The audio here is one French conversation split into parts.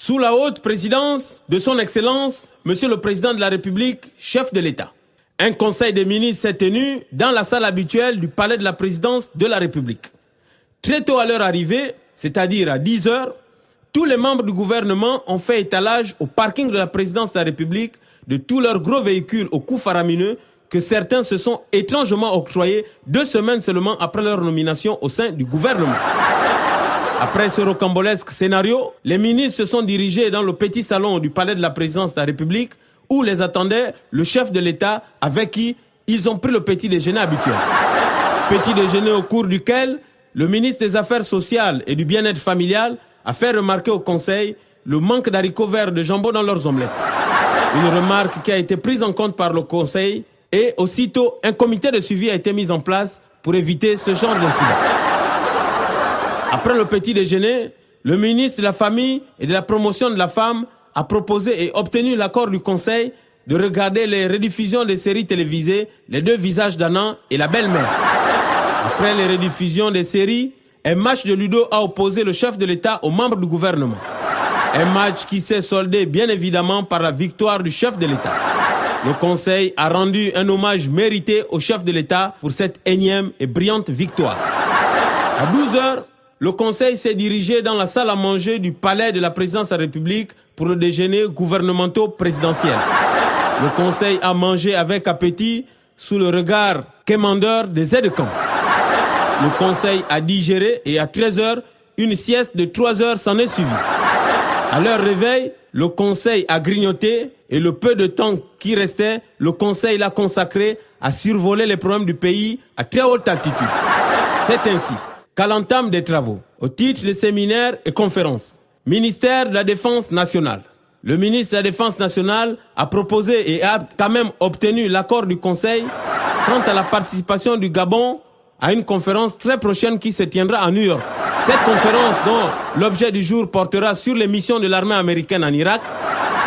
Sous la haute présidence de son Excellence, Monsieur le Président de la République, chef de l'État. Un conseil des ministres s'est tenu dans la salle habituelle du palais de la présidence de la République. Très tôt à leur arrivée, c'est-à-dire à 10 heures, tous les membres du gouvernement ont fait étalage au parking de la présidence de la République de tous leurs gros véhicules au coût faramineux que certains se sont étrangement octroyés 2 semaines seulement après leur nomination au sein du gouvernement. Après ce rocambolesque scénario, les ministres se sont dirigés dans le petit salon du palais de la présidence de la République où les attendait le chef de l'État avec qui ils ont pris le petit déjeuner habituel. Petit déjeuner au cours duquel le ministre des Affaires sociales et du bien-être familial a fait remarquer au Conseil le manque d'haricots verts de jambon dans leurs omelettes. Une remarque qui a été prise en compte par le Conseil et aussitôt un comité de suivi a été mis en place pour éviter ce genre d'incident. Après le petit déjeuner, le ministre de la Famille et de la Promotion de la Femme a proposé et obtenu l'accord du Conseil de regarder les rediffusions des séries télévisées Les Deux Visages d'Anna et La Belle-Mère. Après les rediffusions des séries, un match de ludo a opposé le chef de l'État aux membres du gouvernement. Un match qui s'est soldé bien évidemment par la victoire du chef de l'État. Le Conseil a rendu un hommage mérité au chef de l'État pour cette énième et brillante victoire. À 12 heures, le Conseil s'est dirigé dans la salle à manger du palais de la présidence de la République pour le déjeuner gouvernementaux-présidentiel. Le Conseil a mangé avec appétit sous le regard quémandeur des aides-de-camp. Le Conseil a digéré et à 13 heures, une sieste de 3 heures s'en est suivie. À leur réveil, le Conseil a grignoté et le peu de temps qui restait, le Conseil l'a consacré à survoler les problèmes du pays à très haute altitude. C'est ainsi qu'à l'entame des travaux, au titre des séminaires et conférences, ministère de la Défense nationale. Le ministre de la Défense nationale a proposé et a quand même obtenu l'accord du Conseil quant à la participation du Gabon à une conférence très prochaine qui se tiendra à New York. Cette conférence, dont l'objet du jour portera sur les missions de l'armée américaine en Irak,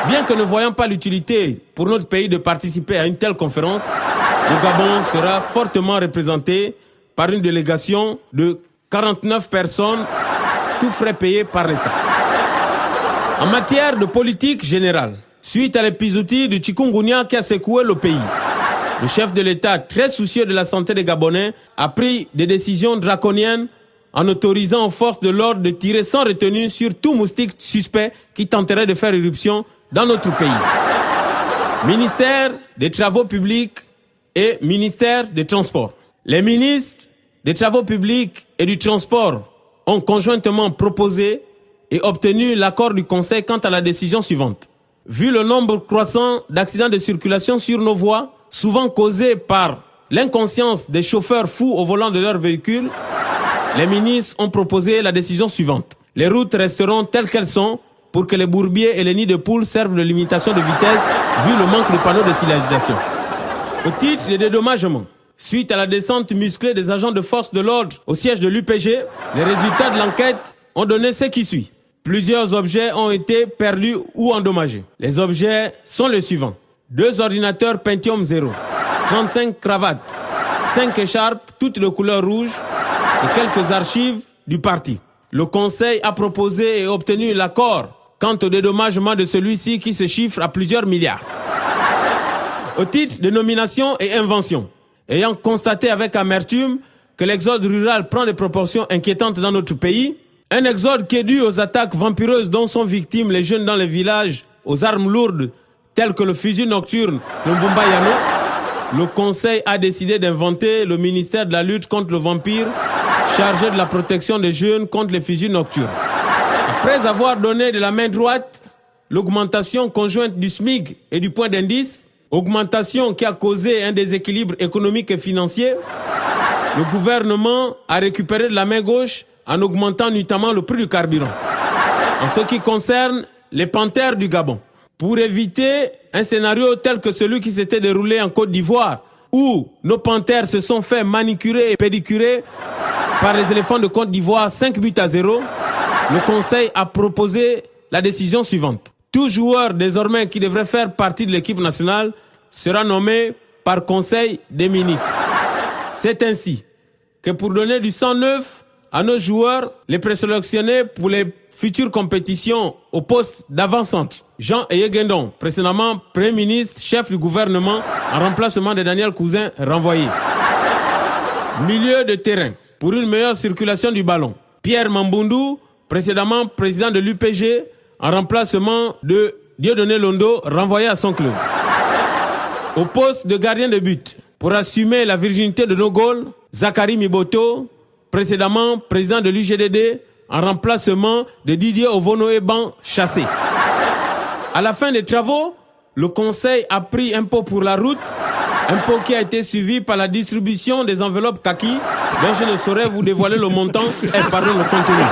bien que ne voyant pas l'utilité pour notre pays de participer à une telle conférence, le Gabon sera fortement représenté par une délégation de 49 personnes, tous frais payés par l'État. En matière de politique générale, suite à l'épisodie du chikungunya qui a secoué le pays, le chef de l'État, très soucieux de la santé des Gabonais, a pris des décisions draconiennes en autorisant aux forces de l'ordre de tirer sans retenue sur tout moustique suspect qui tenterait de faire irruption dans notre pays. Ministère des Travaux publics et ministère des Transports. Les ministres des Travaux publics et du Transport ont conjointement proposé et obtenu l'accord du Conseil quant à la décision suivante. Vu le nombre croissant d'accidents de circulation sur nos voies, souvent causés par l'inconscience des chauffeurs fous au volant de leurs véhicules, les ministres ont proposé la décision suivante. Les routes resteront telles qu'elles sont pour que les bourbiers et les nids de poules servent de limitation de vitesse vu le manque de panneaux de signalisation. Au titre des dédommagements, suite à la descente musclée des agents de force de l'ordre au siège de l'UPG, les résultats de l'enquête ont donné ce qui suit. Plusieurs objets ont été perdus ou endommagés. Les objets sont les suivants. 2 ordinateurs Pentium 0, 35 cravates, 5 écharpes, toutes de couleur rouge et quelques archives du parti. Le Conseil a proposé et obtenu l'accord quant au dédommagement de celui-ci qui se chiffre à plusieurs milliards. Au titre de nomination et invention, ayant constaté avec amertume que l'exode rural prend des proportions inquiétantes dans notre pays, un exode qui est dû aux attaques vampireuses dont sont victimes les jeunes dans les villages aux armes lourdes telles que le fusil nocturne, le Mbumbayano, le Conseil a décidé d'inventer le ministère de la lutte contre le vampire chargé de la protection des jeunes contre les fusils nocturnes. Après avoir donné de la main droite l'augmentation conjointe du SMIC et du point d'indice, augmentation qui a causé un déséquilibre économique et financier, le gouvernement a récupéré de la main gauche en augmentant notamment le prix du carburant. En ce qui concerne les panthères du Gabon, pour éviter un scénario tel que celui qui s'était déroulé en Côte d'Ivoire, où nos panthères se sont fait manicurer et pédicurer par les éléphants de Côte d'Ivoire 5-0, le Conseil a proposé la décision suivante. Tout joueur désormais qui devrait faire partie de l'équipe nationale sera nommé par Conseil des ministres. C'est ainsi que pour donner du sang neuf à nos joueurs les présélectionnés pour les futures compétitions au poste d'avant-centre. Jean Eyegendon, précédemment Premier ministre, chef du gouvernement, en remplacement de Daniel Cousin, renvoyé. Milieu de terrain, pour une meilleure circulation du ballon. Pierre Mambundu, précédemment président de l'UPG, en remplacement de Dieudonné Londo, renvoyé à son club. Au poste de gardien de but, pour assumer la virginité de nos goals, Zachary Miboto, précédemment président de l'UGDD, en remplacement de Didier Ovono-Eban, chassé. À la fin des travaux, le conseil a pris un pot pour la route, un pot qui a été suivi par la distribution des enveloppes kaki, dont je ne saurais vous dévoiler le montant et le contenu.